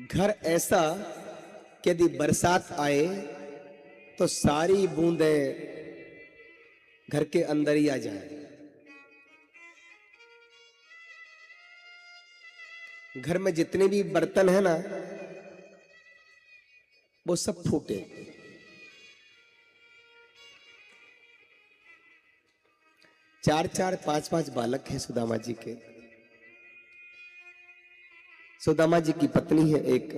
घर ऐसा कि यदि बरसात आए तो सारी बूंदें घर के अंदर ही आ जाए। घर में जितने भी बर्तन है ना वो सब फूटे। चार चार पांच पांच बालक हैं सुदामा जी के। सुदामा जी की पत्नी है एक,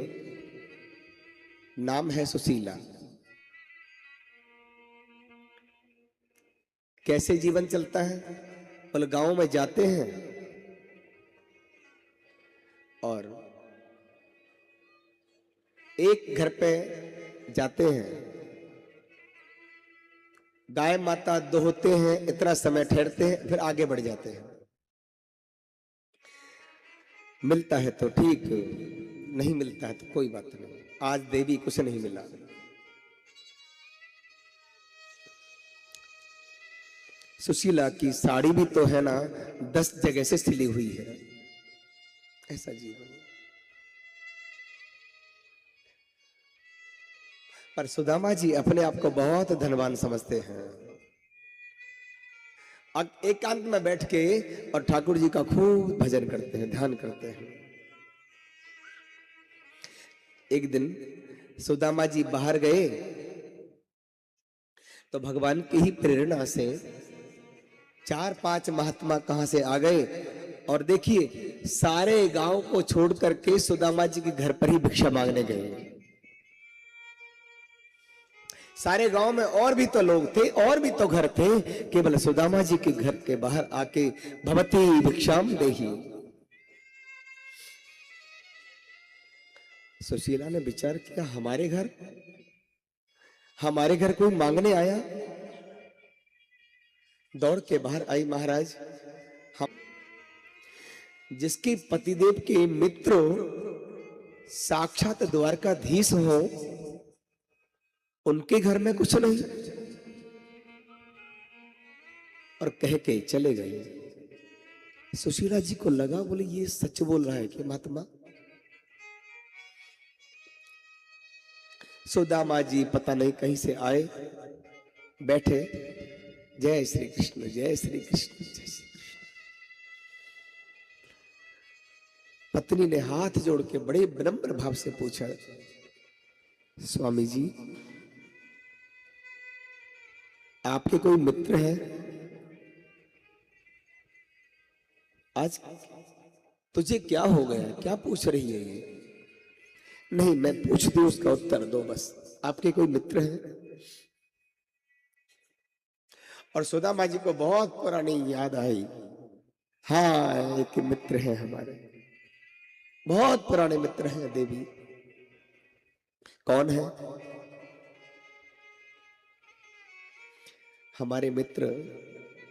नाम है सुशीला। कैसे जीवन चलता है? बोले गांव में जाते हैं और एक घर पे जाते हैं, गाय माता दोहते हैं, इतना समय ठहरते हैं, फिर आगे बढ़ जाते हैं। मिलता है तो ठीक, नहीं मिलता है तो कोई बात नहीं। आज देवी कुछ नहीं मिला। सुशीला की साड़ी भी तो है ना 10 जगह से सिली हुई है। ऐसा जीवन। पर सुदामा जी अपने आप को बहुत धनवान समझते हैं। अब एकांत में बैठ के और ठाकुर जी का खूब भजन करते हैं, ध्यान करते हैं। एक दिन सुदामा जी बाहर गए तो भगवान की ही प्रेरणा से 4-5 महात्मा कहां से आ गए और देखिए सारे गांव को छोड़ करके सुदामा जी के घर पर ही भिक्षा मांगने गए। सारे गांव में और भी तो लोग थे, और भी तो घर थे, केवल सुदामा जी के घर के बाहर आके भवती भिक्षाम देहि। सुशीला ने विचार किया हमारे घर कोई मांगने आया। दौड़ के बाहर आई, महाराज हम जिसके पतिदेव के मित्र साक्षात द्वारकाधीश हो उनके घर में कुछ नहीं, और कह के चले गए। सुशीला जी को लगा, बोले ये सच बोल रहा है कि महात्मा। सुदामा जी पता नहीं कहीं से आए, बैठे, जय श्री कृष्ण जय श्री कृष्ण जय श्री कृष्ण। पत्नी ने हाथ जोड़ के बड़े विनम्र भाव से पूछा, स्वामी जी आपके कोई मित्र हैं? आज तुझे क्या हो गया? क्या पूछ रही है ये? नहीं, मैं पूछती हूं, उसका उत्तर दो बस। आपके कोई मित्र हैं? और सुदामा जी को बहुत पुरानी याद आई। हाँ, एक मित्र हैं हमारे, बहुत पुराने मित्र हैं देवी। कौन है? हमारे मित्र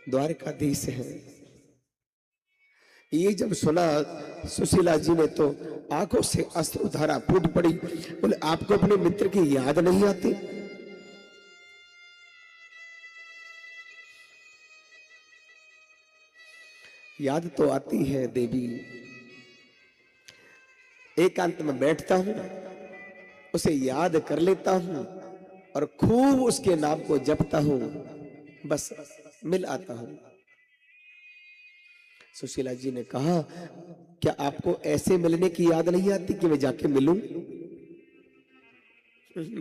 द्वारकाधीश हैं। ये जब सुना सुशीला जी ने तो आंखों से अश्रुधारा फूट पड़ी। बोले आपको अपने मित्र की याद नहीं आती? याद तो आती है देवी। एकांत में बैठता हूं, उसे याद कर लेता हूं और खूब उसके नाम को जपता हूं, बस मिल आता हूं। सुशीला जी ने कहा, क्या आपको ऐसे मिलने की याद नहीं आती कि मैं जाके मिलूं?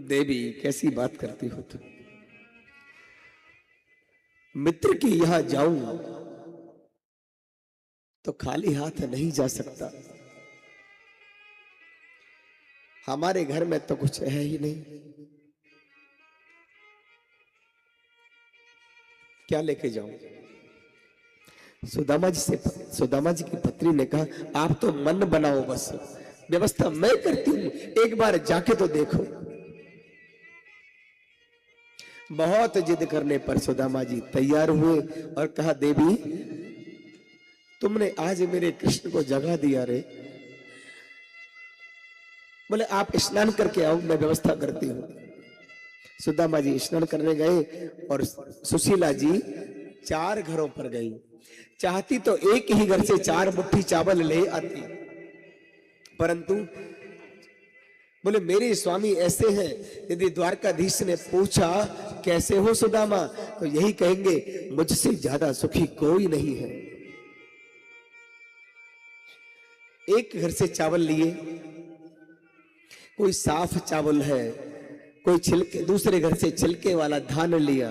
देवी कैसी बात करती हो तुम। मित्र की यहां जाऊं तो खाली हाथ नहीं जा सकता। हमारे घर में तो कुछ है ही नहीं, क्या लेके जाऊं? सुदामा जी की पत्नी ने कहा, आप तो मन बनाओ, बस व्यवस्था मैं करती हूं, एक बार जाके तो देखो। बहुत जिद करने पर सुदामा जी तैयार हुए और कहा, देवी तुमने आज मेरे कृष्ण को जगा दिया रे। बोले आप स्नान करके आओ, मैं व्यवस्था करती हूं। सुदामा जी स्नान करने गए और सुशीला जी 4 घरों पर गई। चाहती तो एक ही घर से 4 मुट्ठी चावल ले आती, परंतु बोले मेरे स्वामी ऐसे हैं। यदि द्वारकाधीश ने पूछा कैसे हो सुदामा, तो यही कहेंगे मुझसे ज्यादा सुखी कोई नहीं है। एक घर से चावल लिए, कोई साफ चावल है, कोई छिलके, दूसरे घर से छिलके वाला धान लिया,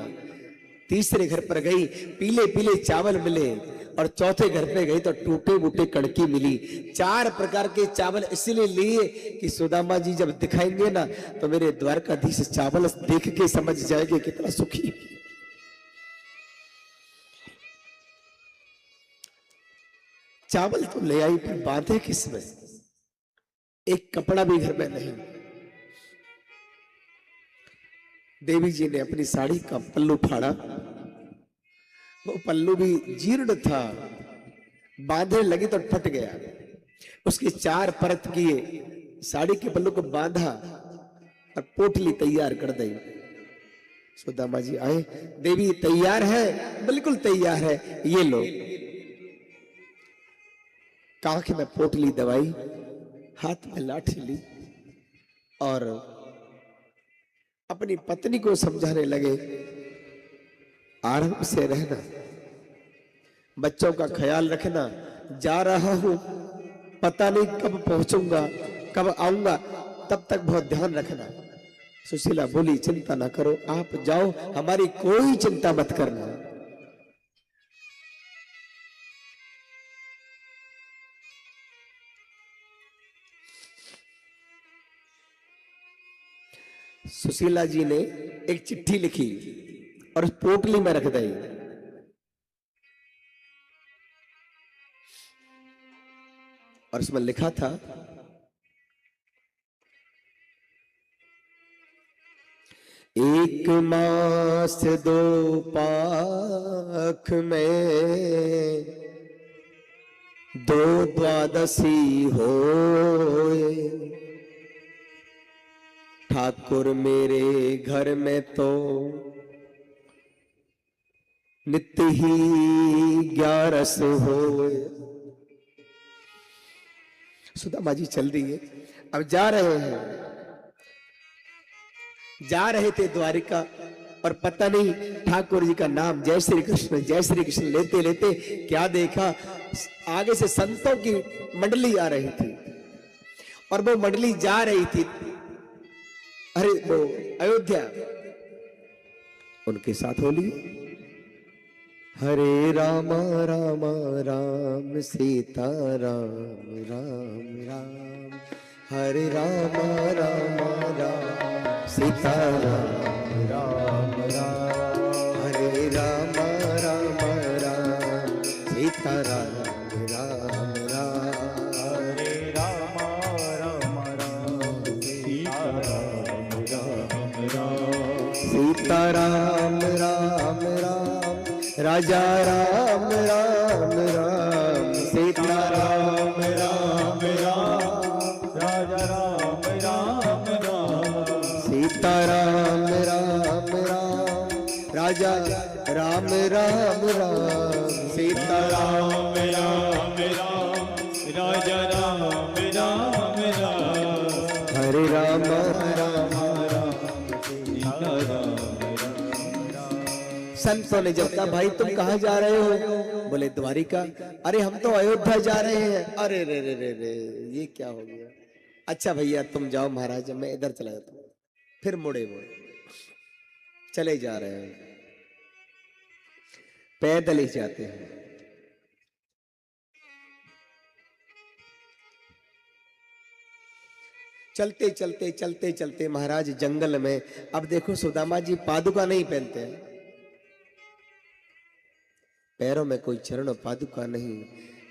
तीसरे घर पर गई पीले पीले चावल मिले, और चौथे घर पे गई तो टूटे बूटे कड़की मिली। 4 प्रकार के चावल इसलिए लिए कि सुदामा जी जब दिखाएंगे ना तो मेरे द्वारकाधीश चावल देख के समझ जाएंगे कितना सुखी। चावल तो ले आई पर बांधे किसमें? एक कपड़ा भी घर में नहीं। देवी जी ने अपनी साड़ी का पल्लू फाड़ा, वो पल्लू भी जीर्ण था, बांधने लगी तो फट गया। उसके 4 परत किए, साड़ी के पल्लू को बांधा और पोटली तैयार कर दी। सुदामा जी आए, देवी तैयार है? बिल्कुल तैयार है, ये लो। कांख में पोटली दवाई, हाथ में लाठी ली और अपनी पत्नी को समझाने लगे, आराम से रहना, बच्चों का ख्याल रखना, जा रहा हूं, पता नहीं कब पहुंचूंगा, कब आऊंगा, तब तक बहुत ध्यान रखना। सुशीला बोली, चिंता ना करो, आप जाओ, हमारी कोई चिंता मत करना। सुशीला जी ने एक चिट्ठी लिखी और उस पोटली में रख दी। और उसमें लिखा था, एक मास 2 पाख में 2 द्वादशी होए, ठाकुर मेरे घर में तो नित्य ही 11 होए। सुदामा जी चल दिए, अब जा रहे हैं, जा रहे थे द्वारिका, और पता नहीं ठाकुर जी का नाम जय श्री कृष्ण लेते लेते क्या देखा, आगे से संतों की मंडली आ रही थी और वो मंडली जा रही थी अरे वो अयोध्या, उनके साथ होली। हरे राम राम राम सीता राम राम राम, हरे राम राम राम सीता राम राम राम, हरे राम राम राम सीता राम राम राम, हरे राम राम राम सीता राम राम राम, सीता राम राम राम राजा राम राम राम, सीता राम राम राम राजा राम राम राम, सीता राम राम राम राजा राम राम राम, सीता राम राम राम राजा राम राम राम, हरे राम राम राम सीता राम। संतों ने जब कहा, भाई तुम कहाँ जा रहे हो? बोले द्वारिका। अरे हम तो अयोध्या जा रहे हैं। अरे रे रे रे रे, ये क्या हो गया? अच्छा भैया तुम जाओ महाराज, मैं इधर चला जाता हूँ। फिर मुड़े चले जा रहे हैं, पैदल ही जाते हैं। चलते चलते चलते चलते महाराज जंगल में, अब देखो सुदामा जी पादुका नहीं पहनते हैं, पैरों में कोई चरण पादुका नहीं,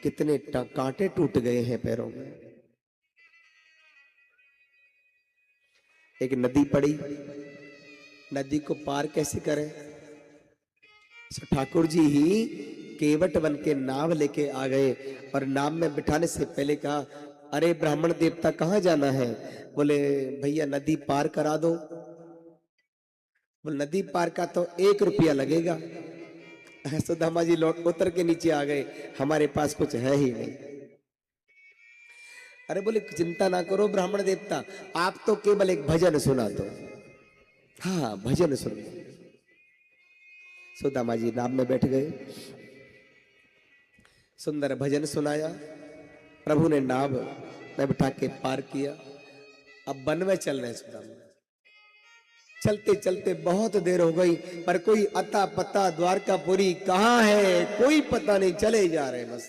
कितने कांटे टूट गए हैं पैरों में। एक नदी पड़ी, नदी को पार कैसे करें? ठाकुर जी ही केवट बन के नाव लेके आ गए और नाव में बिठाने से पहले कहा, अरे ब्राह्मण देवता कहाँ जाना है? बोले भैया नदी पार करा दो। बोले नदी पार का तो 1 रुपया लगेगा। सुदामा जी लौट उतर के नीचे आ गए, हमारे पास कुछ है ही नहीं। अरे बोले चिंता ना करो ब्राह्मण देवता, आप तो केवल एक भजन सुना दो। हाँ भजन सुन। सुदामा जी नाव में बैठ गए, सुंदर भजन सुनाया, प्रभु ने नाव में बिठा के पार किया। अब वन में चल रहे सुदामा, चलते चलते बहुत देर हो गई, पर कोई अता पता द्वारकापुरी कहाँ है कोई पता नहीं, चले जा रहे बस।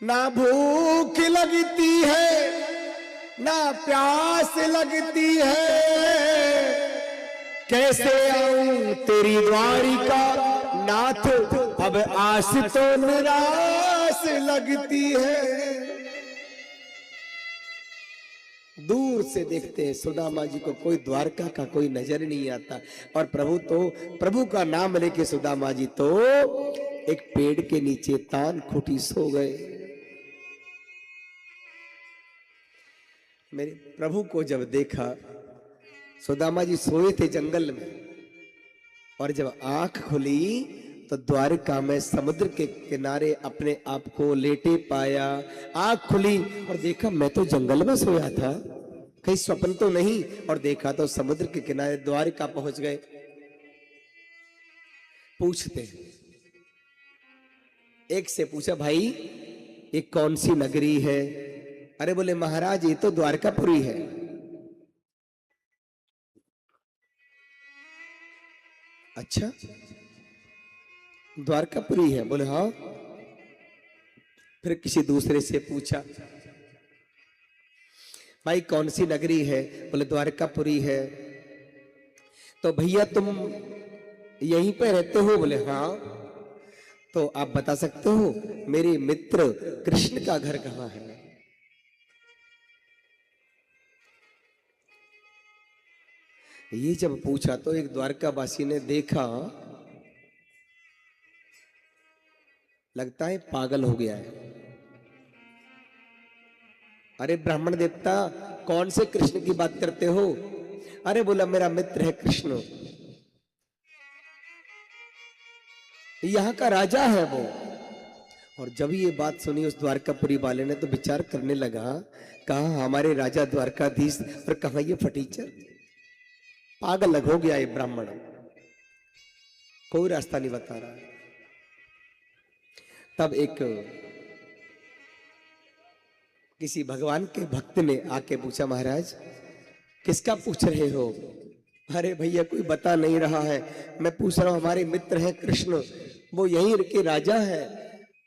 ना भूख लगती है ना प्यास लगती है, कैसे आऊं तेरी द्वारिका नाथ, अब आस तो निराश लगती है। दूर से देखते हैं सुदामा जी को कोई द्वारका का कोई नजर नहीं आता, और प्रभु का नाम लेके सुदामा जी तो एक पेड़ के नीचे तान खूटी सो गए। मेरे प्रभु को जब देखा, सुदामा जी सोए थे जंगल में, और जब आंख खुली तो द्वारका में समुद्र के किनारे अपने आप को लेटे पाया। आंख खुली और देखा मैं तो जंगल में सोया था, कहीं स्वप्न तो नहीं, और देखा तो समुद्र के किनारे द्वारका पहुंच गए। पूछते एक से पूछा, भाई ये कौन सी नगरी है? अरे बोले महाराज ये तो द्वारकापुरी है। अच्छा द्वारकापुरी है? बोले हाँ। फिर किसी दूसरे से पूछा, भाई कौन सी नगरी है? बोले द्वारकापुरी है। तो भैया तुम यहीं पे रहते हो? बोले हाँ। तो आप बता सकते हो मेरे मित्र कृष्ण का घर कहाँ है? ये जब पूछा तो एक द्वारकावासी ने देखा, लगता है पागल हो गया है। अरे ब्राह्मण देवता कौन से कृष्ण की बात करते हो? अरे बोला मेरा मित्र है कृष्ण, यहां का राजा है वो। और जब ये बात सुनी उस द्वारकापुरी वाले ने तो विचार करने लगा, कहा हमारे राजा द्वारकाधीश और कहा ये फटीचर। पागल हो गया ये ब्राह्मण, कोई रास्ता नहीं बता रहा। तब एक किसी भगवान के भक्त ने आके पूछा, महाराज किसका पूछ रहे हो? अरे भैया कोई बता नहीं रहा है, मैं पूछ रहा हूं हमारे मित्र हैं कृष्ण, वो यहीं के राजा है।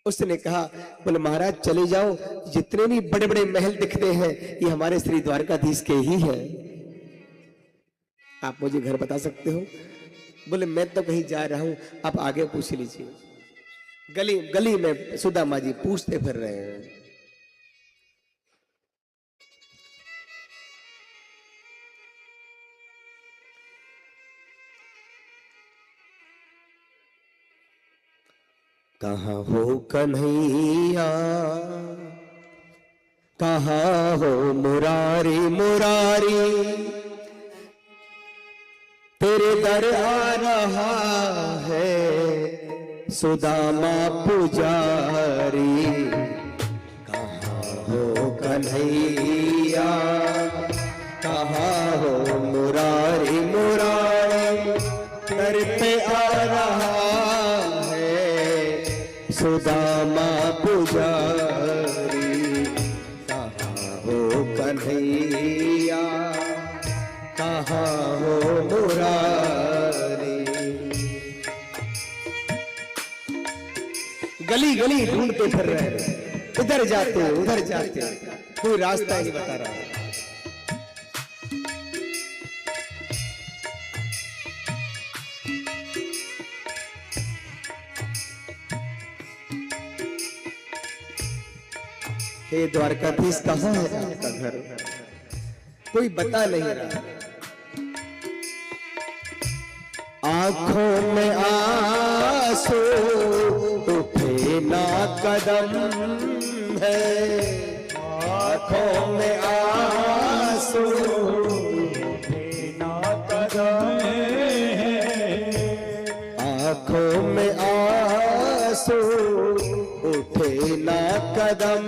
उसने कहा, बोले महाराज चले जाओ, जितने भी बड़े बड़े महल दिखते हैं ये हमारे श्री द्वारकाधीश के ही हैं। आप मुझे घर बता सकते हो? बोले मैं तो कहीं जा रहा हूं, आप आगे पूछ लीजिए। गली गली में सुदामा जी पूछते फिर रहे हैं। कहाँ हो कन्हैया, कहाँ हो मुरारी मुरारी, तेरे दर आ रहा है सुदामा पुजारी। कहाँ हो कन्हैया, कहाँ हो मुरारी मुरारी, दर पे आ रहा सुदामा पुजारी। कहाँ हो कन्हैया, कहाँ हो मुरारी। गली गली ढूंढते फिर रहे, इधर जाते उधर जाते, कोई रास्ता ही नहीं बता रहा। हे द्वारकाधीश कहाँ है आपका घर? कोई बता नहीं रहा। आंखों में आंसू उठे ना कदम है, आंखों में आंसू उठे ना कदम है, आंखों में आंसू उठे ना कदम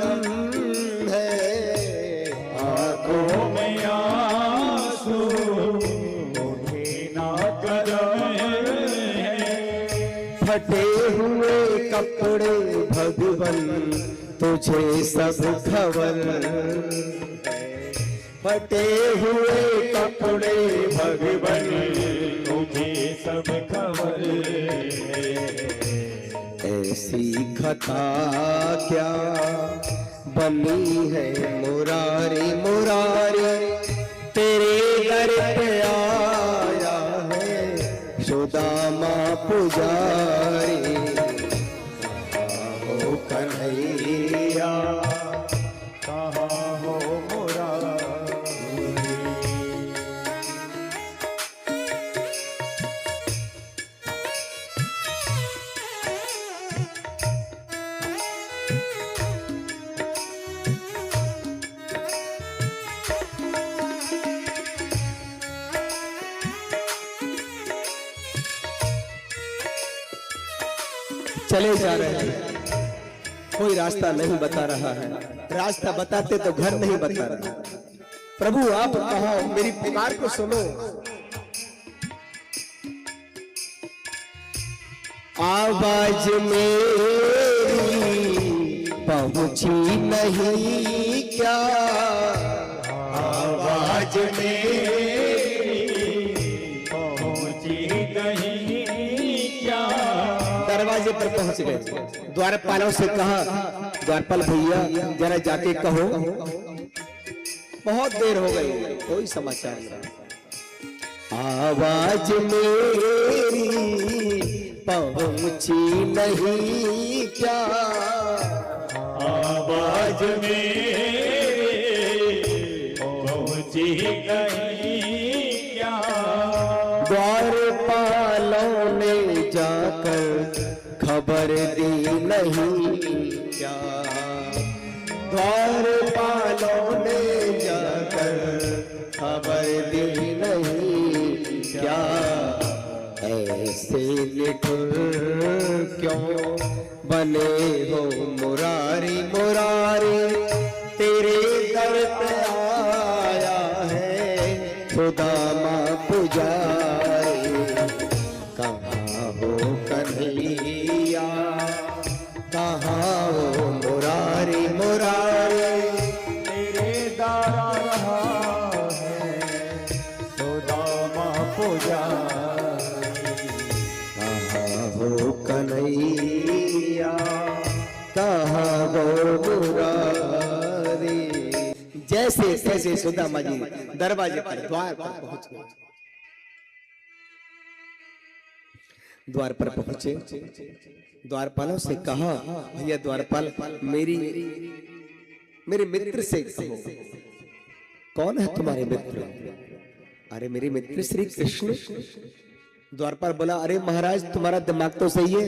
है, आंखों में आंसू उठे ना कदम है। फटे हुए कपड़े भगवन तुझे सब खबर, फटे हुए कपड़े भगवन तुझे सब खबर। ऐसी खता क्या बनी है मुरारी मुरारी, तेरे दर पे आया है सुदामा पुजारी। हो कन्हैया कहाँ हो मुरारी। चले जा रहे हैं, कोई रास्ता नहीं बता रहा है, रास्ता बताते तो घर नहीं बता रहा। प्रभु आप कहाँ, मेरी पुकार को सुनो। आवाज मेरी पहुंची नहीं क्या, आवाज मेरी पहुंची नहीं क्या। दरवाजे पर पहुंच गए, द्वारपालों से कहा द्वारपाल भैया जरा जाके कहो, बहुत देर हो गई कोई समाचार नहीं। आवाज मेरी पहुंची नहीं क्या, आवाज मेरी पहुंची नहीं क्या। द्वारपालों ने जाकर खबर दी नहीं क्या, द्वारपालों ने जाकर खबर दी नहीं क्या। ऐसे निठुर क्यों बने हो मुरारी मुरारी, तेरे दर पे आया है सुदामा पुजारी। कहाँ हो कन्हैया कहाँ हो मुरारी मुरारी, तेरे दारा रहा है सुदामा पुजारी। कहाँ हो कन्हैया कहाँ हो मुरारी। जैसे तैसे सुदामा जी दरवाजे पर द्वार पर पहुंच गए। द्वार पर पहुंचे, द्वारपालों से कहा भैया द्वारपाल मेरे मित्र से कहो, कौन है तुम्हारे मित्र? अरे मेरे मित्र श्री कृष्ण। द्वारपाल बोला अरे महाराज तुम्हारा दिमाग तो सही है,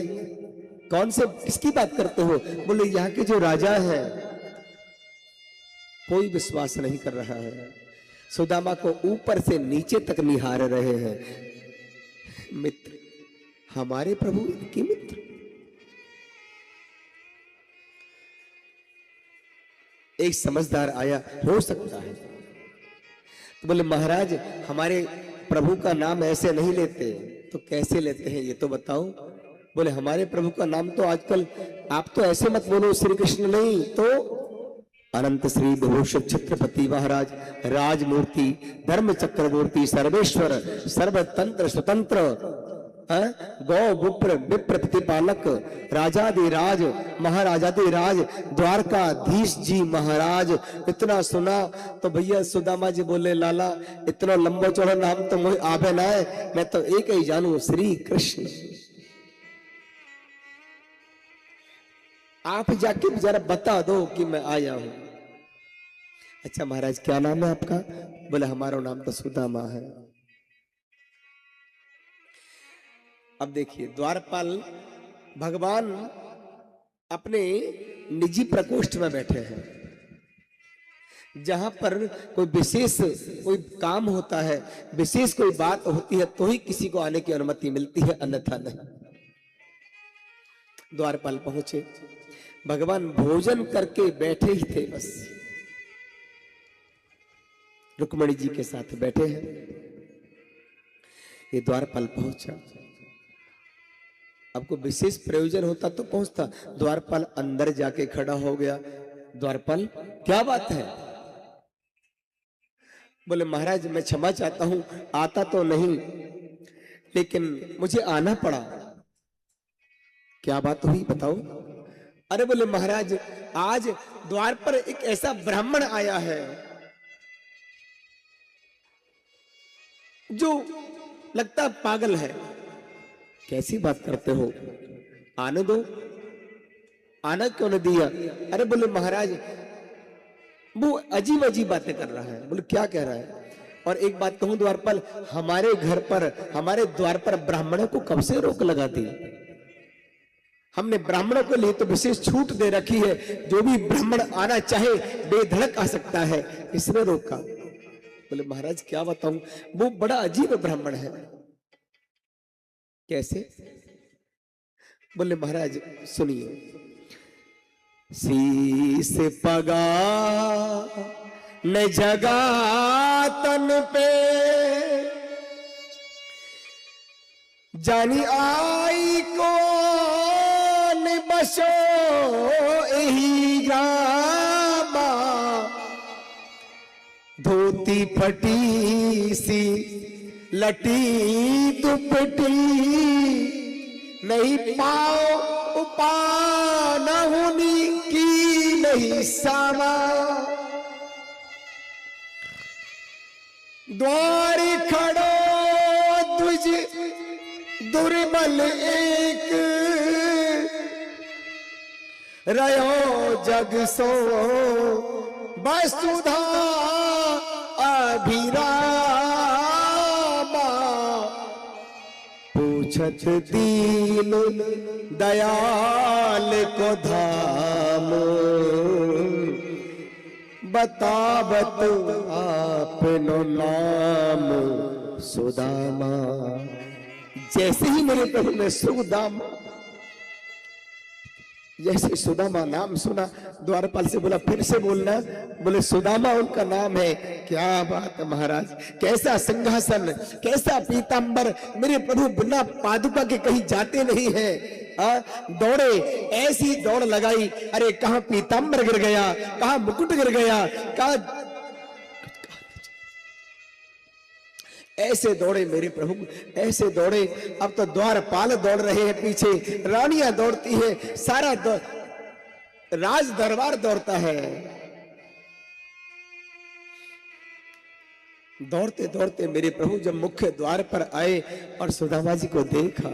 कौन से किसकी बात करते हो? बोले यहाँ के जो राजा है कोई विश्वास नहीं कर रहा है, सुदामा को ऊपर से नीचे तक निहार रहे हैं। मित्र, हमारे प्रभु इनके मित्र? एक समझदार आया, हो सकता है। तो बोले महाराज हमारे प्रभु का नाम ऐसे नहीं लेते, तो कैसे लेते हैं ये तो बताओ। बोले हमारे प्रभु का नाम तो आजकल आप तो ऐसे मत बोलो श्री कृष्ण नहीं, तो अनंत श्री विभूषण छत्रपति महाराज राजमूर्ति धर्म चक्रवर्ती सर्वेश्वर सर्वतंत्र स्वतंत्र गौ विप्र विप्र प्रतिपालक राजाधिराज महाराजाधिराज द्वारकाधीश जी महाराज। इतना सुना तो भैया सुदामा जी बोले लाला इतना लंबा चौड़ा नाम तो मुझे आवे ना है, मैं तो एक ही जानू श्री कृष्ण। आप जाके जरा बता दो कि मैं आया हूं। अच्छा महाराज क्या नाम है आपका? बोले हमारा नाम तो सुदामा है। अब देखिए द्वारपाल भगवान अपने निजी प्रकोष्ठ में बैठे हैं, जहां पर कोई विशेष कोई काम होता है, विशेष कोई बात होती है तो ही किसी को आने की अनुमति मिलती है, अन्यथा नहीं। द्वारपाल पहुंचे, भगवान भोजन करके बैठे ही थे, बस रुक्मणी जी के साथ बैठे हैं। ये द्वारपाल पहुंचा। आपको विशेष प्रयोजन होता तो पहुंचता, द्वारपाल अंदर जाके खड़ा हो गया। द्वारपाल, क्या बात है? बोले महाराज मैं क्षमा चाहता हूं, आता तो नहीं लेकिन मुझे आना पड़ा। क्या बात हुई बताओ? अरे बोले महाराज आज द्वार पर एक ऐसा ब्राह्मण आया है जो लगता पागल है। कैसी बात करते हो? आने दो। आना क्यों न दिया? अरे बोले महाराज वो अजीब अजीब बातें कर रहा है। बोले क्या कह रहा है? और एक बात कहूं द्वारपाल, हमारे घर पर हमारे द्वार पर ब्राह्मणों को कब से रोक लगा दी? हमने ब्राह्मणों के लिए तो विशेष छूट दे रखी है, जो भी ब्राह्मण आना चाहे बेधड़क आ सकता है, इसने रोका। बोले महाराज क्या बताऊं, वो बड़ा अजीब ब्राह्मण है। कैसे? बोले महाराज सुनिए। शीस पगा न जगा तन पे, जानी आई कौन बसो यही ग्रामा, धोती फटी सी लटी दुपटी, नहीं पाओ उपान होनी की नहीं सामा, द्वारी खड़ो तुझ दुर्बल एक, रयो जग सो वसुधा अभिरामा, पूछत दीन दयाल को धाम, बतावत आपनो नाम सुदामा। जैसे ही मेरे प्रभु ने सुदामा, जैसे सुदामा नाम सुना, द्वारपाल से बोला फिर से बोलना। बोले सुदामा उनका नाम है। क्या बात है महाराज, कैसा सिंहासन, कैसा पीतांबर। मेरे प्रभु बिना पादुका के कहीं जाते नहीं है। दौड़े, ऐसी दौड़ लगाई, अरे कहां पीतांबर गिर गया, कहां मुकुट गिर गया, कहां ऐसे दौड़े मेरे प्रभु, ऐसे दौड़े। अब तो द्वारपाल दौड़ रहे हैं पीछे, रानियां दौड़ती है, सारा राज दरबार दौड़ता है। दौड़ते दौड़ते मेरे प्रभु जब मुख्य द्वार पर आए और सुदामा जी को देखा,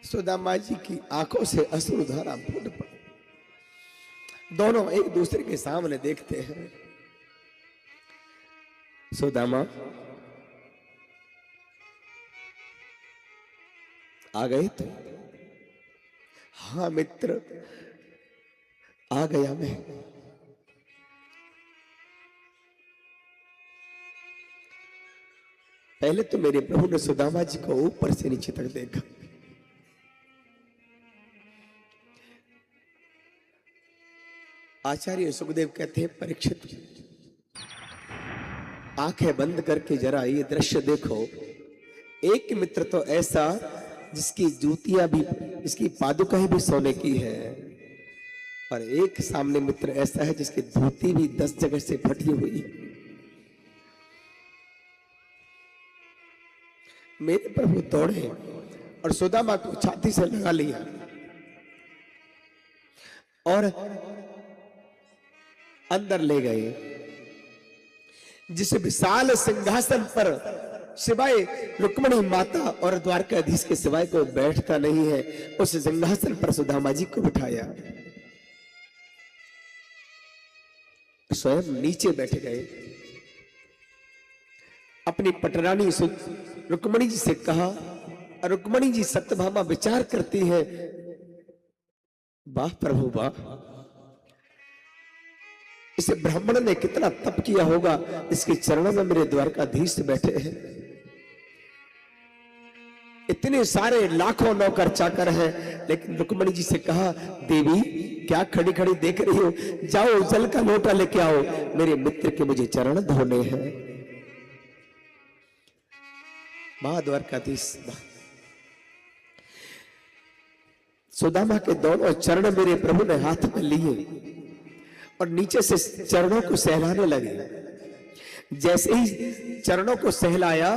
सुदामा जी की आंखों से अश्रुधारा फूट पड़ी। दोनों एक दूसरे के सामने देखते हैं। सुदामा आ गए थे? हाँ मित्र आ गया मैं। पहले तो मेरे प्रभु ने सुदामा जी को ऊपर से नीचे तक देखा। आचार्य सुखदेव कहते हैं परीक्षित आंखें बंद करके जरा ये दृश्य देखो। एक मित्र तो ऐसा जिसकी जूतियां भी, जिसकी पादुकाएं भी सोने की है, और एक सामने मित्र ऐसा है जिसकी धोती भी 10 जगह से फटी हुई। मेरे प्रभु दौड़े और सुदामा को छाती से लगा लिया और अंदर ले गए। जिस विशाल सिंहासन पर सिवाय रुक्मणी माता और द्वारकाधीश के सिवाय कोई बैठता नहीं है, उस सिंहासन पर सुदामा जी को बिठाया। स्वयं नीचे बैठ गए। अपनी पटरानी रुक्मणी जी से कहा, रुक्मणी जी सत्यभामा विचार करती है, वाह प्रभु वाह, इस ब्राह्मण ने कितना तप किया होगा, इसके चरणों में मेरे द्वारकाधीश बैठे हैं। इतने सारे लाखों नौकर चाकर हैं, लेकिन रुक्मणी जी से कहा, देवी क्या खड़ी खड़ी देख रही हो, जाओ जल का लोटा लेके आओ, मेरे मित्र के मुझे चरण धोने हैं। मां द्वारकाधीश सुदामा के दोनों चरण मेरे प्रभु ने हाथ में लिए और नीचे से चरणों को सहलाने लगे। जैसे ही चरणों को सहलाया,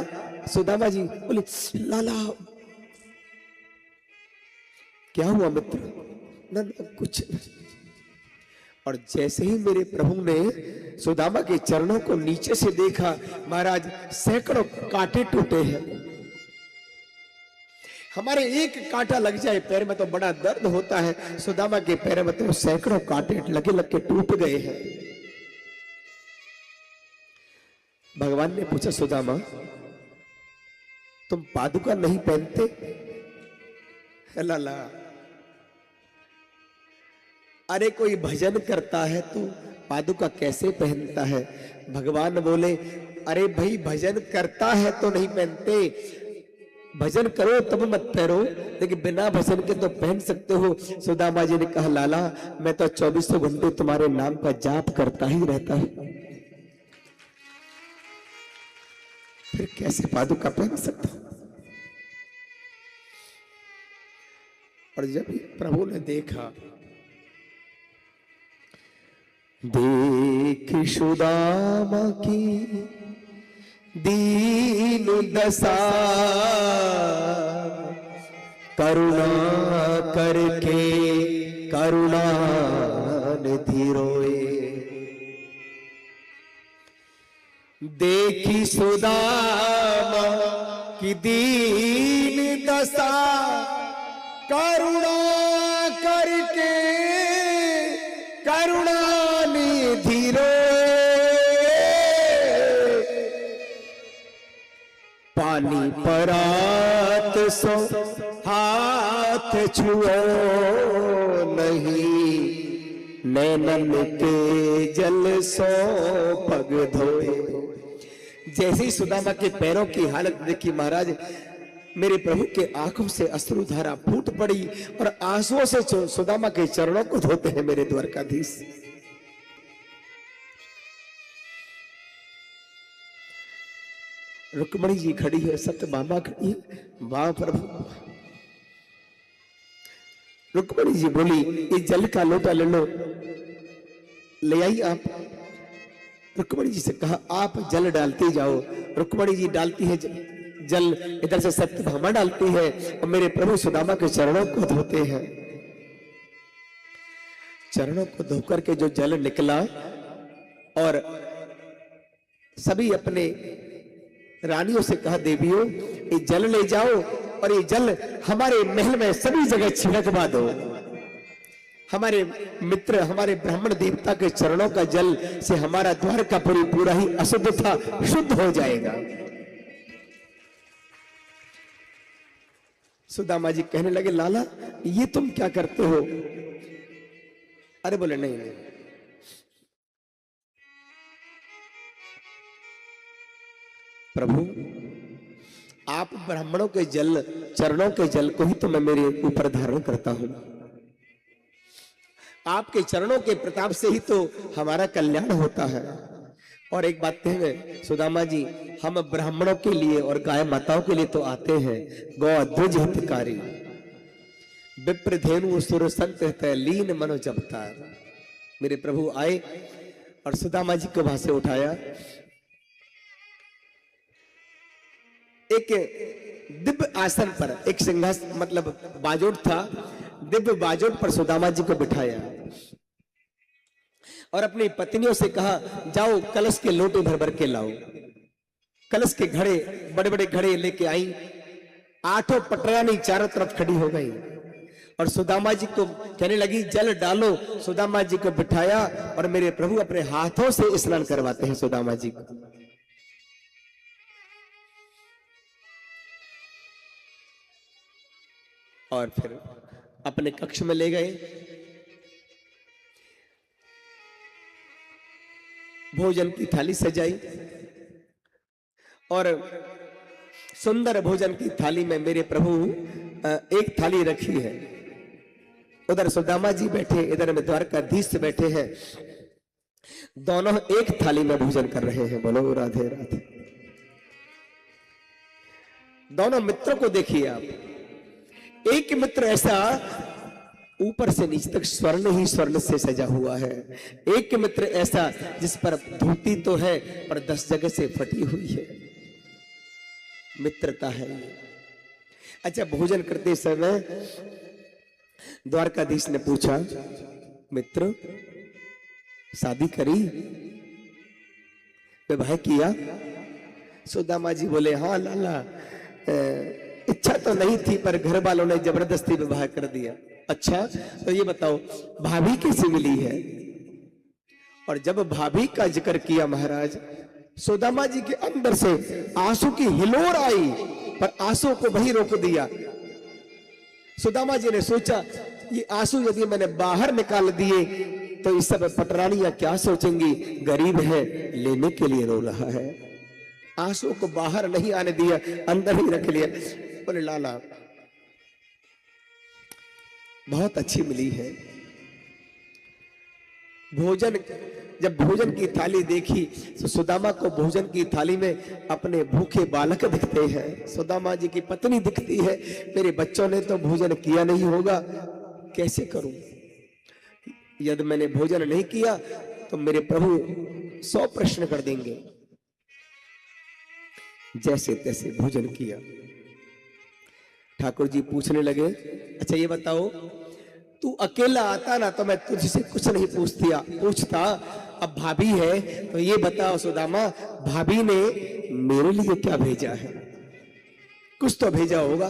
सुदामा जी बोले, लाला क्या हुआ मित्र? न कुछ। और जैसे ही मेरे प्रभु ने सुदामा के चरणों को नीचे से देखा, महाराज सैकड़ों कांटे टूटे हैं। हमारे एक कांटा लग जाए पैर में तो बड़ा दर्द होता है, सुदामा के पैर में तो सैकड़ों कांटे लगे लग के टूट गए हैं। भगवान ने पूछा, सुदामा तुम पादुका नहीं पहनते? लाला अरे कोई भजन करता है तो पादुका कैसे पहनता है? भगवान बोले, अरे भाई भजन करता है तो नहीं पहनते, भजन करो तब मत पहनो, लेकिन बिना भजन के तो पहन सकते हो। सुदामा जी ने कहा, लाला मैं तो 24 घंटे तुम्हारे नाम का जाप करता ही रहता हूं, फिर कैसे पादुका पहन सकता हूं? और जब प्रभु ने देखा, देख सुदामा की दीन दशा, करुणा करके करुणा निधि रोए। देखी सुदामा की दीन दशा, करुणा करके करुणा निधि रोए। पानी परात सो हाथ छुओ नहीं, नैनन के जल सो पग धोए। जैसे ही सुदामा के पैरों की हालत देखी महाराज, मेरे प्रभु के आंखों से अश्रुधारा फूट पड़ी और आंसुओं से सुदामा के चरणों को धोते हैं मेरे द्वारकाधीश। रुक्मणी जी खड़ी है, सत्यभामा खड़ी है, वाह प्रभु। रुक्मणी जी बोली, ये जल का लोटा ले लो, ले आई आप। रुक्मणी जी से कहा, आप जल डालते जाओ। रुक्मणी जी डालती है जल, इधर से सत्यभामा डालती है और मेरे प्रभु सुदामा के चरणों को धोते हैं। चरणों को धोकर के जो जल निकला, और सभी अपने रानियों से कहा, देवियों ये जल ले जाओ और ये जल हमारे महल में सभी जगह छिड़कवा दो। हमारे मित्र, हमारे ब्राह्मण देवता के चरणों का जल से हमारा द्वार का पूरा ही अशुद्ध था, शुद्ध हो जाएगा। सुदामा जी कहने लगे, लाला ये तुम क्या करते हो? अरे बोले, नहीं नहीं, प्रभु आप ब्राह्मणों के जल, चरणों के जल को ही तो मैं मेरे ऊपर धारण करता हूं। आपके चरणों के प्रताप से ही तो हमारा कल्याण होता है। और एक बात कहेंगे सुदामा जी, हम ब्राह्मणों के लिए और गाय माताओं के लिए तो आते हैं, गौ ध्वज हितकारी, विप्र धेनु सुर संत तय लीन मनो जपता। मेरे प्रभु आए और सुदामा जी को वहां से उठाया, एक दिव्य आसन पर, एक सिंहासन मतलब बाजोट था, दिव्य बाजोट पर सुदामा जी को बिठाया और अपनी पत्नियों से कहा, जाओ कलश के लोटे भर भर के लाओ। कलश के घड़े, बड़े बड़े घड़े लेके आई। 8 पटरानी चारों तरफ खड़ी हो गई और सुदामा जी को कहने लगी, जल डालो। सुदामा जी को बिठाया और मेरे प्रभु अपने हाथों से स्नान करवाते हैं सुदामा जी को। और फिर अपने कक्ष में ले गए। भोजन की थाली सजाई और सुंदर भोजन की थाली में मेरे प्रभु एक थाली रखी है, उधर सुदामा जी बैठे, इधर में द्वारकाधीश बैठे हैं, दोनों एक थाली में भोजन कर रहे हैं। बोलो राधे राधे। दोनों मित्रों को देखिए आप, एक मित्र ऐसा ऊपर से नीचे तक स्वर्ण ही स्वर्ण से सजा हुआ है, एक मित्र ऐसा जिस पर धोती तो है पर 10 जगह से फटी हुई है। मित्रता है ये। अच्छा, भोजन करते समय द्वारकाधीश ने पूछा, मित्र शादी करी, विवाह किया? सुदामा जी बोले, हाँ लाला, इच्छा तो नहीं थी पर घर वालों ने जबरदस्ती विवाह कर दिया। अच्छा, तो ये बताओ भाभी कैसे मिली है? और जब भाभी का जिक्र किया महाराज, सुदामा जी के अंदर से आंसू की हिलोर आई, पर आंसू को वहीं रोक दिया। सुदामा जी ने सोचा, ये आंसू यदि मैंने बाहर निकाल दिए तो इस सब पटरानियां क्या सोचेंगी, गरीब है लेने के लिए रो रहा है। आंसू को बाहर नहीं आने दिया, अंदर ही रख लिया। बोले लाला बहुत अच्छी मिली है। भोजन, जब भोजन की थाली देखी तो सुदामा को भोजन की थाली में अपने भूखे बालक दिखते हैं, सुदामा जी की पत्नी दिखती है। मेरे बच्चों ने तो भोजन किया नहीं होगा, कैसे करूं? यदि मैंने भोजन नहीं किया तो मेरे प्रभु 100 प्रश्न कर देंगे। जैसे तैसे भोजन किया। ठाकुर जी पूछने लगे, अच्छा ये बताओ, तू अकेला आता ना तो मैं तुझसे कुछ नहीं पूछता, अब भाभी है तो ये बताओ सुदामा, भाभी ने मेरे लिए क्या भेजा है? कुछ तो भेजा होगा,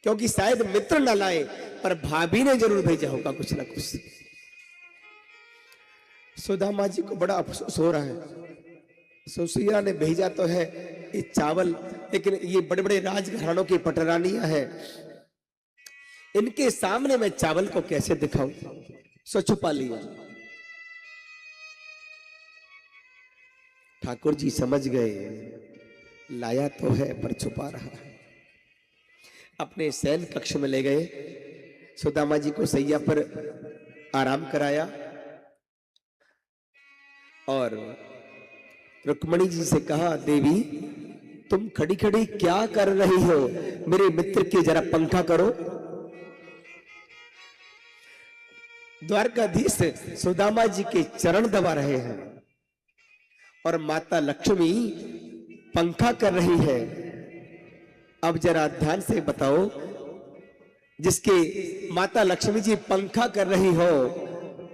क्योंकि शायद मित्र न लाए पर भाभी ने जरूर भेजा होगा कुछ ना कुछ। सुदामा जी को बड़ा अफसोस हो रहा है, सुशीला ने भेजा तो है ये चावल, लेकिन ये बड़े बड़े राजघरानों की पटरानियां हैं, इनके सामने मैं चावल को कैसे दिखाऊं? सो छुपा लिया। ठाकुर जी समझ गए, लाया तो है पर छुपा रहा है। अपने शयन कक्ष में ले गए, सुदामा जी को सैया पर आराम कराया और रुक्मणी जी से कहा, देवी तुम खड़ी खड़ी क्या कर रही हो? मेरे मित्र के जरा पंखा करो। द्वारकाधीश सुदामा जी के चरण दबा रहे हैं और माता लक्ष्मी पंखा कर रही है। अब जरा ध्यान से बताओ, जिसके माता लक्ष्मी जी पंखा कर रही हो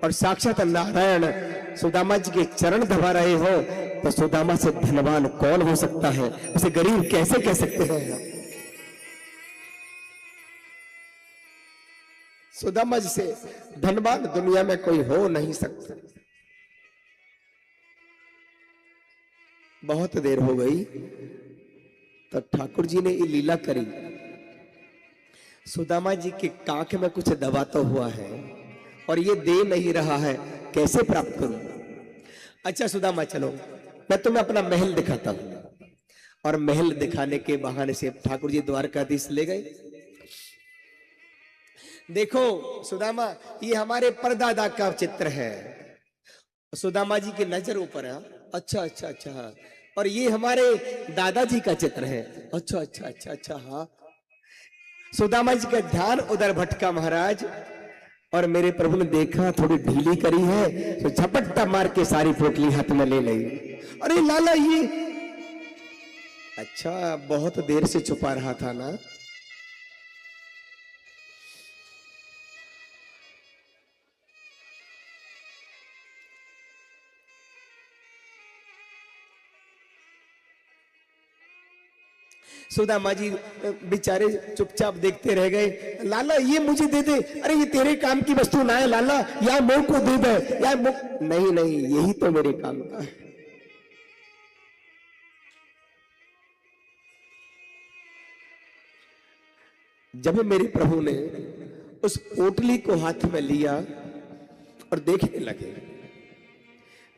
और साक्षात नारायण सुदामा जी के चरण दबा रहे हो, तो सुदामा से धनवान कौन हो सकता है? उसे गरीब कैसे कह सकते हैं? सुदामा जी से धनवान दुनिया में कोई हो नहीं सकता। बहुत देर हो गई तो ठाकुर जी ने ये लीला करी, सुदामा जी के कांख में कुछ दबा तो हुआ है और ये दे नहीं रहा है, कैसे प्राप्त करूं? अच्छा सुदामा चलो मैं तुम्हें अपना महल दिखाता हूं। और महल दिखाने के बहाने से ठाकुर जी द्वारकाधीश ले गए। देखो सुदामा, ये हमारे परदादा का चित्र है। सुदामा जी की नजर ऊपर है। अच्छा अच्छा अच्छा। और ये हमारे दादाजी का चित्र है। अच्छा अच्छा अच्छा अच्छा। हाँ, सुदामा जी का ध्यान उधर भटका महाराज, और मेरे प्रभु ने देखा थोड़ी ढीली करी है तो झपट्टा मार के सारी पोटली हाथ में ले ली। अरे लाला ये, अच्छा बहुत देर से छुपा रहा था ना। सुदामा जी बेचारे चुपचाप देखते रह गए। लाला ये मुझे दे दे। अरे ये तेरे काम की वस्तु ना है लाला, या मुंह को दे दे या नहीं नहीं, यही तो मेरे काम का है। जब मेरे प्रभु ने उस पोटली को हाथ में लिया और देखने लगे,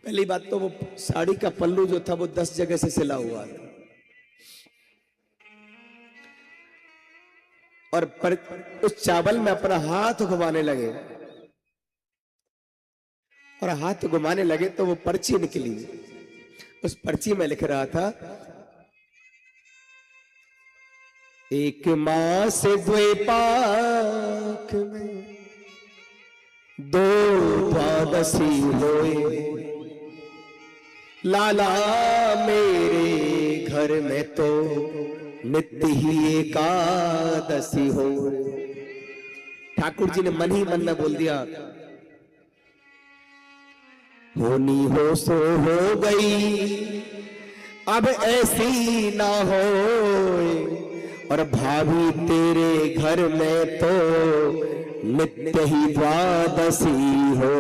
पहली बात तो वो साड़ी का पल्लू जो था वो 10 जगह से सिला हुआ था। और उस चावल में अपना हाथ घुमाने लगे, और हाथ घुमाने लगे तो वो पर्ची निकली। उस पर्ची में लिख रहा था, एक मास द्वैपाक में दो द्वादशी होए, लाला मेरे घर में तो नित्य ही एकादशी हो। ठाकुर जी ने मन ही मन में बोल दिया, होनी हो सो हो गई, अब ऐसी ना हो, और भाभी तेरे घर में तो नित्य ही द्वादशी हो।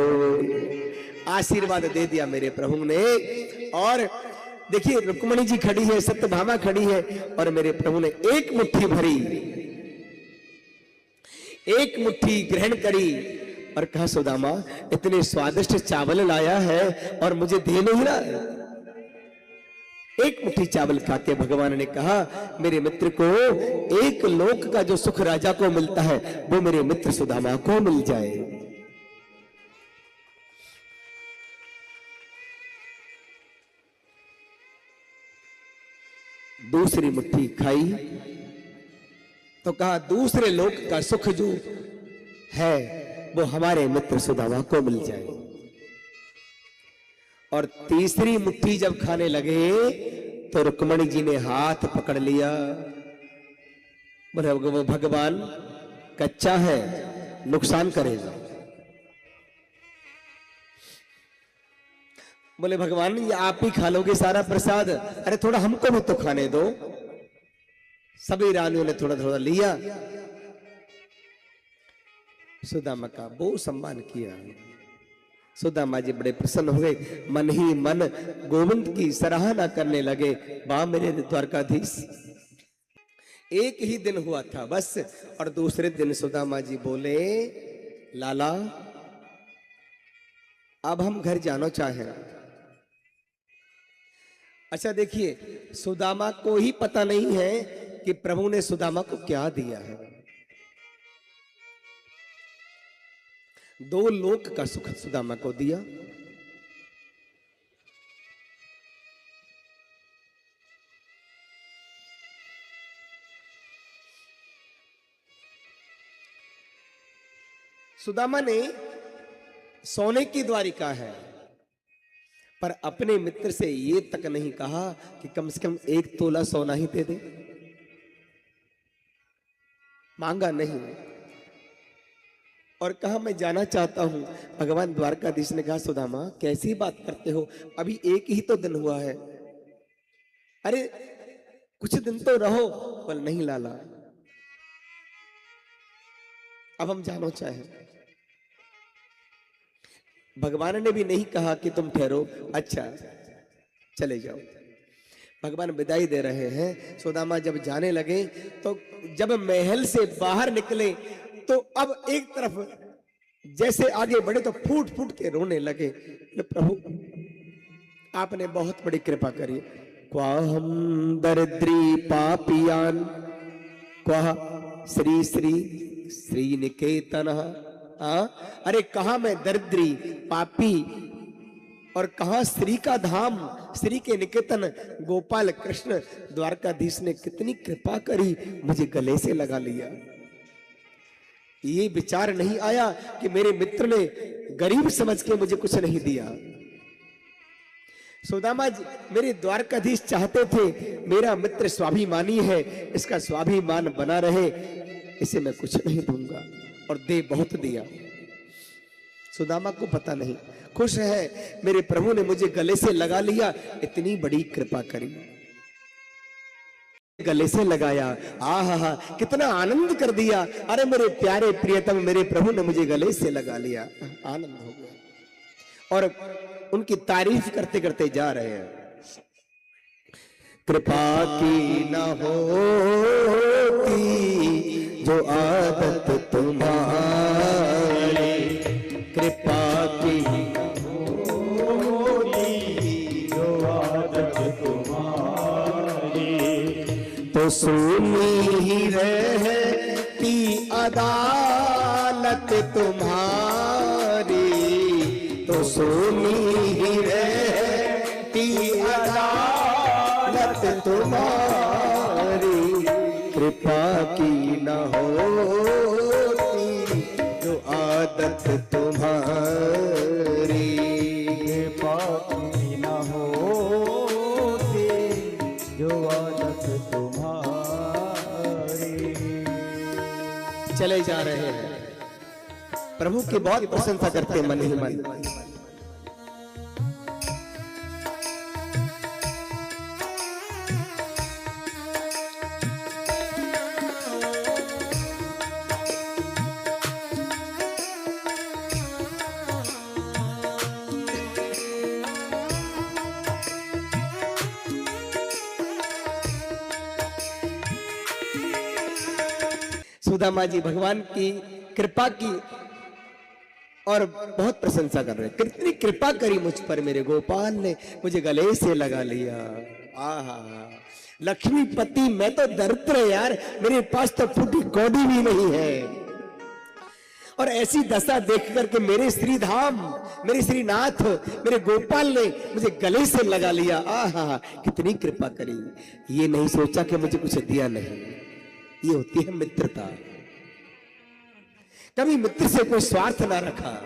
आशीर्वाद दे दिया मेरे प्रभु ने। और देखिए रुक्मणी जी खड़ी है, सत्यभामा खड़ी है, और मेरे प्रभु ने एक मुट्ठी भरी, एक मुट्ठी ग्रहण करी और कहा, सुदामा इतने स्वादिष्ट चावल लाया है और मुझे दे नहीं रहा। एक मुट्ठी चावल खा के भगवान ने कहा, मेरे मित्र को एक लोक का जो सुख राजा को मिलता है वो मेरे मित्र सुदामा को मिल जाए। दूसरी मुट्ठी खाई तो कहा, दूसरे लोक का सुख जो है वो हमारे मित्र सुदामा को मिल जाए। और तीसरी मुट्ठी जब खाने लगे तो रुक्मणी जी ने हाथ पकड़ लिया, बोले वो भगवान कच्चा है, नुकसान करेगा। बोले भगवान ये आप ही खा लोगे सारा प्रसाद, अरे थोड़ा हमको भी तो खाने दो। सभी रानियों ने थोड़ा थोड़ा लिया। सुदामा का बहुत सम्मान किया। सुदामा जी बड़े प्रसन्न हो गए, मन ही मन गोविंद की सराहना करने लगे, वाह मेरे द्वारकाधीश। एक ही दिन हुआ था बस, और दूसरे दिन सुदामा जी बोले, लाला अब हम घर जाना चाहें। अच्छा देखिए, सुदामा को ही पता नहीं है कि प्रभु ने सुदामा को क्या दिया है। दो लोक का सुख सुदामा को दिया। सुदामा ने सोने की द्वारिका है, पर अपने मित्र से ये तक नहीं कहा कि कम से कम 1 तोला सोना ही दे दे। मांगा नहीं और कहा मैं जाना चाहता हूं। भगवान द्वारकाधीश ने कहा, सुदामा कैसी बात करते हो, अभी एक ही तो दिन हुआ है, अरे कुछ दिन तो रहो। बोल नहीं लाला, अब हम जाना चाहें। भगवान ने भी नहीं कहा कि तुम ठहरो, अच्छा चले जाओ। भगवान विदाई दे रहे हैं। सुदामा जब जाने लगे तो जब महल से बाहर निकले तो अब एक तरफ जैसे आगे बढ़े तो फूट फूट के रोने लगे। प्रभु आपने बहुत बड़ी कृपा करी। क्वाहम दरिद्री पापियान क्वाह श्री श्री श्री निकेतन। अरे कहा मैं दरिद्री पापी और कहा श्री का धाम, श्री के निकेतन गोपाल कृष्ण द्वारकाधीश ने कितनी कृपा करी, मुझे गले से लगा लिया। ये विचार नहीं आया कि मेरे मित्र ने गरीब समझ के मुझे कुछ नहीं दिया। सुदामा जी मेरे द्वारकाधीश चाहते थे मेरा मित्र स्वाभिमानी है, इसका स्वाभिमान बना रहे, इसे मैं कुछ नहीं दूंगा, और दे बहुत दिया। सुदामा को पता नहीं, खुश है मेरे प्रभु ने मुझे गले से लगा लिया, इतनी बड़ी कृपा करी, गले से लगाया। आहा कितना आनंद कर दिया। अरे मेरे प्यारे प्रियतम मेरे प्रभु ने मुझे गले से लगा लिया, आनंद हो गया। और उनकी तारीफ करते करते जा रहे हैं। कृपा की न होती जो आदत तुम्हारी, कृपा की तो सुनी ही रहती अदालत तुम्हारी तो सोनी ही रहती अदालत तुम्हारी, कृपा की न होती जो आदत तुम्हारी। कृपा की न होती जो आदत तुम्हारी। चले जा रहे हैं, प्रभु की बहुत प्रशंसा करते मन ही मन। सुदामा जी भगवान की कृपा की और बहुत प्रशंसा कर रहे हैं। कितनी कृपा करी मुझ पर मेरे गोपाल ने, मुझे गले से लगा लिया। आहा, लक्ष्मीपति मैं तो दरिद्र यार, मेरे पास तो फूटी कौड़ी भी नहीं है। और ऐसी दशा देख करके मेरे श्री धाम, मेरे श्रीनाथ, मेरे गोपाल ने मुझे गले से लगा लिया। आहा, कितनी कृपा करी। ये नहीं सोचा कि मुझे कुछ दिया नहीं। ये होती है मित्रता। कभी मित्र से कोई स्वार्थ ना रखा,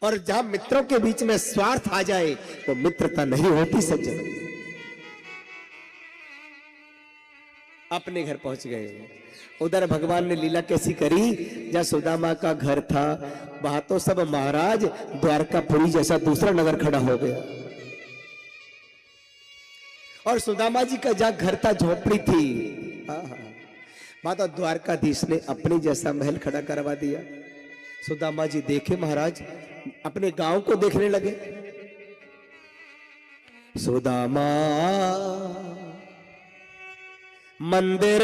और जहां मित्रों के बीच में स्वार्थ आ जाए वो मित्रता नहीं होती सज्जन। अपने घर पहुंच गए। उधर भगवान ने लीला कैसी करी, जहां सुदामा का घर था वहां तो सब महाराज द्वारकापुरी जैसा दूसरा नगर खड़ा हो गया, और सुदामा जी का जहां घर था झोपड़ी थी, माता द्वारकाधीश ने अपने जैसा महल खड़ा करवा दिया। सुदामा जी देखे महाराज, अपने गांव को देखने लगे। सुदामा मंदिर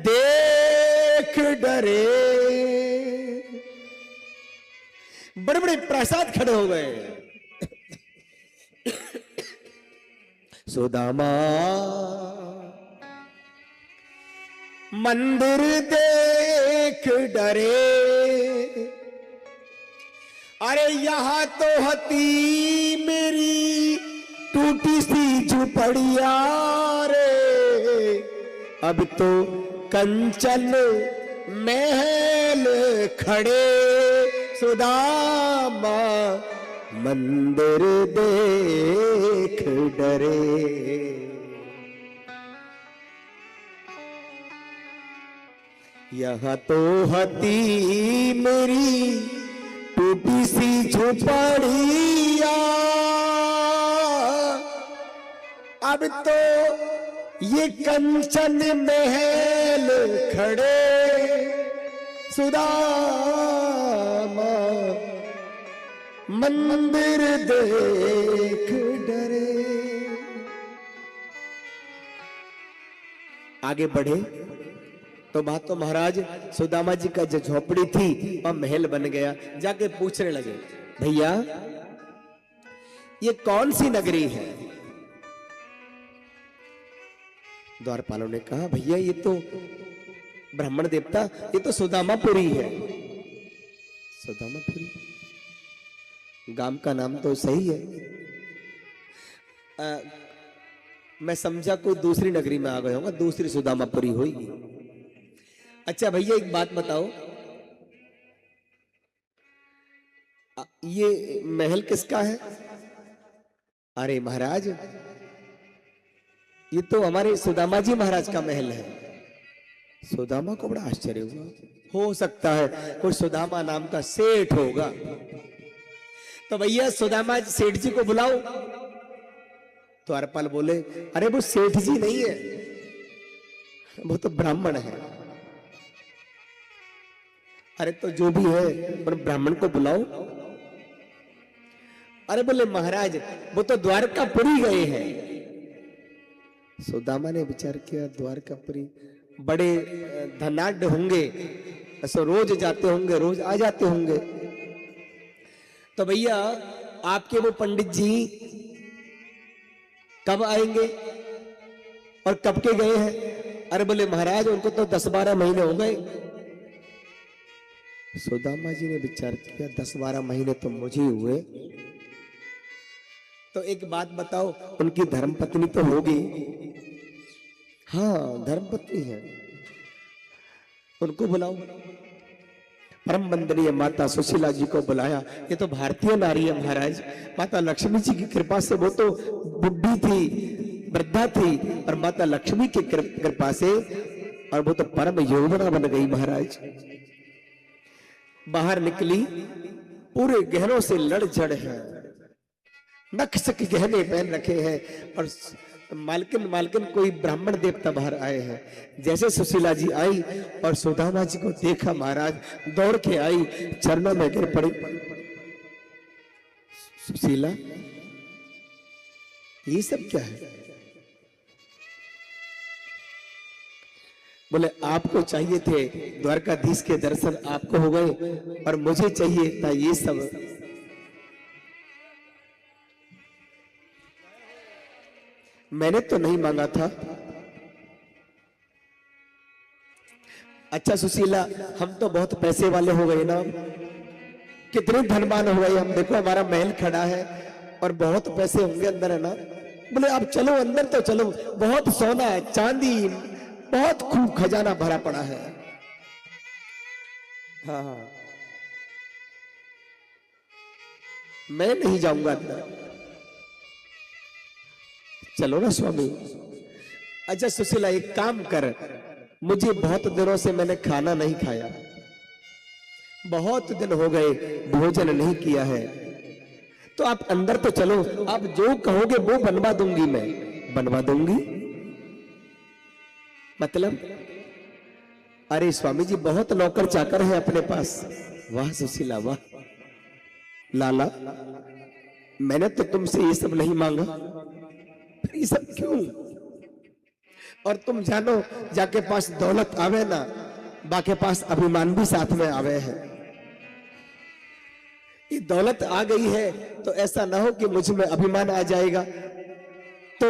देख डरे, बड़े बड़े प्रासाद खड़े हो गए। सुदामा मंदिर देख डरे, अरे यहां तो हती मेरी टूटी सी झुपड़िया रे, अब तो कंचन महल खड़े। सुदामा मंदिर देख डरे। यहाँ तो हती मेरी टूटी सी झोपड़िया, अब तो ये कंचन महल खड़े। सुदामा मंदिर देख डरे। आगे बढ़े तो बात तो महाराज सुदामा जी का जो झोपड़ी थी वह महल बन गया। जाके पूछने लगे, भैया ये कौन सी नगरी है? द्वारपालों ने कहा, भैया ये तो ब्राह्मण देवता, ये तो सुदामापुरी है। सुदामापुरी गांव का नाम तो सही है। मैं समझा कोई दूसरी नगरी में आ गया होगा, दूसरी सुदामापुरी होगी। अच्छा भैया एक बात बताओ, ये महल किसका है? अरे महाराज ये तो हमारे सुदामा जी महाराज का महल है। सुदामा को बड़ा आश्चर्य हुआ, हो सकता है कोई सुदामा नाम का सेठ होगा। तो भैया सुदामा सेठ जी को बुलाओ। द्वारपाल बोले, अरे वो सेठ जी नहीं है, वो तो ब्राह्मण है। अरे तो जो भी है पर ब्राह्मण को बुलाओ। अरे बोले महाराज वो तो द्वारकापुरी गए हैं। सुदामा ने विचार किया, द्वारकापुरी बड़े धनाढ्य होंगे, ऐसा रोज जाते होंगे, रोज आ जाते होंगे। तो भैया आपके वो पंडित जी कब आएंगे और कब के गए हैं? अरे बोले महाराज उनको तो 10-12 महीने हो गए। सुदामा जी ने विचार किया 10-12 महीने तो मुझे ही हुए, तो एक बात बताओ, उनकी धर्मपत्नी तो होगी? हाँ धर्मपत्नी है, उनको बुलाओ। परम वंदनीय माता सुशीला जी को बुलाया। ये तो भारतीय नारी है महाराज, माता लक्ष्मी जी की कृपा से वो तो बुढ़ी थी, वृद्धा थी, और माता लक्ष्मी की कृपा से और वो तो परम यौवना बन गई महाराज। बाहर निकली, पूरे गहनों से लड़ जड़ है, नख सक गहने पहन रखे हैं, और मालकिन कोई ब्राह्मण देवता बाहर आए हैं। जैसे सुशीला जी आई और सुदामा जी को देखा महाराज, दौड़ के आई, चरणों में गिर पड़ी। सुशीला, ये सब क्या है? बोले आपको चाहिए थे द्वारकाधीश के दर्शन, आपको हो गए, और मुझे चाहिए था ये सब। मैंने तो नहीं मांगा था। अच्छा सुशीला, हम तो बहुत पैसे वाले हो गए ना, कितने धनवान हो गए हम, देखो हमारा महल खड़ा है और बहुत पैसे होंगे अंदर, है ना? बोले आप चलो अंदर तो चलो, बहुत सोना चांदी, बहुत खूब खजाना भरा पड़ा है। हाँ हाँ, मैं नहीं जाऊंगा अंदर। चलो ना स्वामी। अच्छा सुशीला, एक काम कर, मुझे बहुत दिनों से मैंने खाना नहीं खाया, बहुत दिन हो गए भोजन नहीं किया है, तो आप अंदर तो चलो, आप जो कहोगे वो बनवा दूंगी, मैं बनवा दूंगी। मतलब? अरे स्वामी जी बहुत नौकर चाकर है अपने पास। वाह सुशीला वाह। लाला, मैंने तो तुमसे ये सब नहीं मांगा, फिर ये सब क्यों? और तुम जानो, जाके पास दौलत आवे ना, बाके पास अभिमान भी साथ में आवे है। ये दौलत आ गई है तो ऐसा ना हो कि मुझ में अभिमान आ जाएगा, तो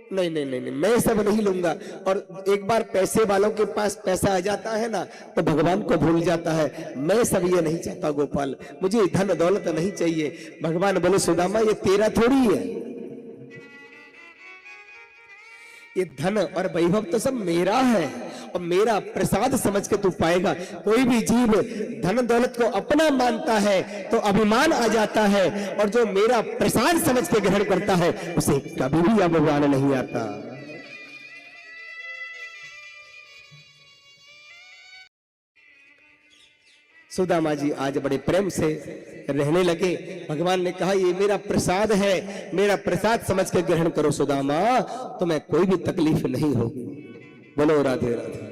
नहीं नहीं नहीं नहीं, मैं सब नहीं लूंगा। और एक बार पैसे वालों के पास पैसा आ जाता है ना, तो भगवान को भूल जाता है। मैं सब ये नहीं चाहता गोपाल, मुझे धन दौलत नहीं चाहिए। भगवान बोले सुदामा, ये तेरा थोड़ी है, ये धन और वैभव तो सब मेरा है, और मेरा प्रसाद समझ के तू पाएगा। कोई भी जीव धन दौलत को अपना मानता है तो अभिमान आ जाता है, और जो मेरा प्रसाद समझ के ग्रहण करता है उसे कभी भी अभिमान नहीं आता। सुदामा जी आज बड़े प्रेम से रहने लगे। भगवान ने कहा ये मेरा प्रसाद है, मेरा प्रसाद समझ के ग्रहण करो सुदामा, तुम्हें कोई भी तकलीफ नहीं होगी। बोलो राधे राधे।